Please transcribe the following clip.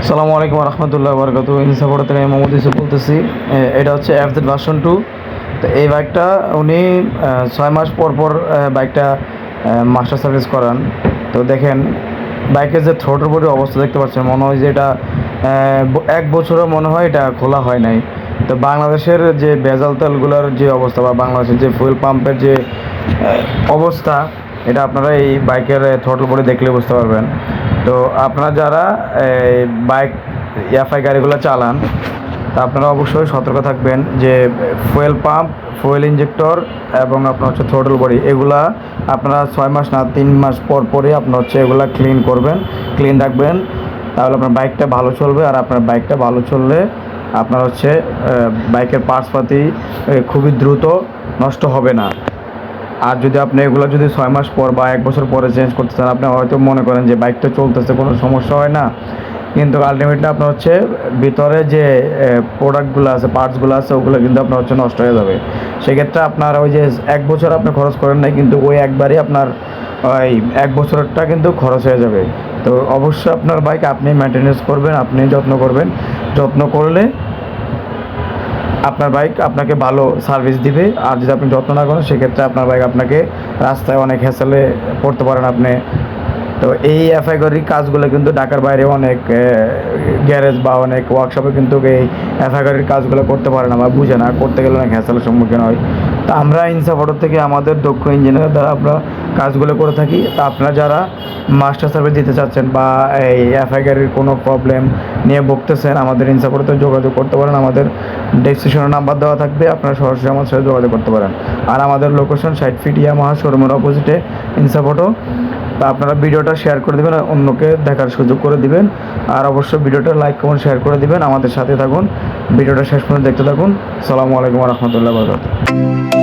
আসসালামু আলাইকুম রহমতুল্লাহ বরকাত। ইনসাফোর্ট থেকে আমি মোহাম্মদ ইউসুফ বলতেছি। এটা হচ্ছে এফজেড ভার্সন 2। তো এই বাইকটা উনি 6 মাস পর পর বাইকটা মাস্টার সার্ভিস করান। তো দেখেন বাইকের যে থ্রোটের বডির অবস্থা দেখতে পাচ্ছেন, মনে হয় যে এটা 1 বছরও মনে হয় এটা খোলা হয় নাই। তো বাংলাদেশের যে ভেজাল তেলগুলোর যে অবস্থা বা বাংলাদেশের যে ফুয়েল পাম্পের যে অবস্থা, এটা আপনারা এই বাইকের থ্রোটল বডি দেখলে বুঝতে পারবেন। তো আপনারা যারা বাইক এফআই গাড়িগুলো চালান, তা আপনারা অবশ্যই সতর্ক থাকবেন যে ফুয়েল পাম্প, ফুয়েল ইঞ্জেক্টর এবং আপনার হচ্ছে থ্রোটল বডি, এগুলা আপনারা 6 মাস না 3 মাস পর পরই আপনার হচ্ছে এগুলা ক্লিন করবেন, ক্লিন রাখবেন। তাহলে আপনার বাইকটা ভালো চলবে। আর আপনার বাইকটা ভালো চললে আপনার হচ্ছে বাইকের পার্টসপাতি খুবই দ্রুত নষ্ট হবে না। আর যদি আপনি এগুলো যদি 6 মাস পর বা 1 বছর পরে চেঞ্জ করতে চান, আপনি হয়তো মনে করেন যে বাইকটা চলতেছে, কোনো সমস্যা হয় না, কিন্তু আলটিমেটলি আপনার হচ্ছে ভিতরে যে প্রোডাক্টগুলো আছে, পার্টসগুলো আছে, ওগুলো কিন্তু আপনার হচ্ছে নষ্ট হয়ে যাবে। সেক্ষেত্রে আপনার ওই যে 1 বছর আপনি খরচ করেন নাই, কিন্তু ওই একবারই আপনার ওই 1 বছরটা কিন্তু খরচ হয়ে যাবে। তো অবশ্যই আপনার বাইক আপনি মেনটেনেন্স করবেন, আপনি যত্ন করবেন। যত্ন করলে আপনার বাইক আপনাকে ভালো সার্ভিস দিবে। আর যদি আপনি যত্ন না করেন, সেক্ষেত্রে আপনার বাইক আপনাকে রাস্তায় অনেক হ্যাসেলে পড়তে পারেন আপনি। তো এই এফআই গাড়ির কাজগুলো কিন্তু ঢাকার বাইরে অনেক গ্যারেজ বা অনেক ওয়ার্কশপে কিন্তু এই এফআই গাড়ির কাজগুলো করতে পারে না বা বুঝে না, করতে গেলে অনেক হ্যাসেলের সম্মুখীন হয়। তো আমরা ইনসাফোর্ট থেকে আমাদের দক্ষ ইঞ্জিনিয়ার দ্বারা আমরা কাজগুলো করে থাকি। তা আপনারা যারা মাস্টার সার্ভিস দিতে চাচ্ছেন বা এই এফআই গাড়ির কোনো প্রবলেম নিয়ে ভুগতেছেন, আমাদের ইনসাফোর্টে যোগাযোগ করতে পারেন। আমাদের ডেসক্রিপশনে নাম্বার দেওয়া থাকবে, আপনারা সরাসরি আমার সাথে যোগাযোগ করতে পারেন। আর আমাদের লোকেশন 60 ফিট ইয়ামাহা শোরুমের অপোজিটে ইনসাফোর্টও। তা আপনারা ভিডিওটা শেয়ার করে দেবেন, অন্যকে দেখার সুযোগ করে দিবেন। আর অবশ্যই ভিডিওটা লাইক কমেন্ট শেয়ার করে দিবেন। আমাদের সাথে থাকুন, ভিডিওটা শেষ পর্যন্ত দেখতে থাকুন। আসসালামু আলাইকুম রহমতুল্লাহ বরকাতুহু।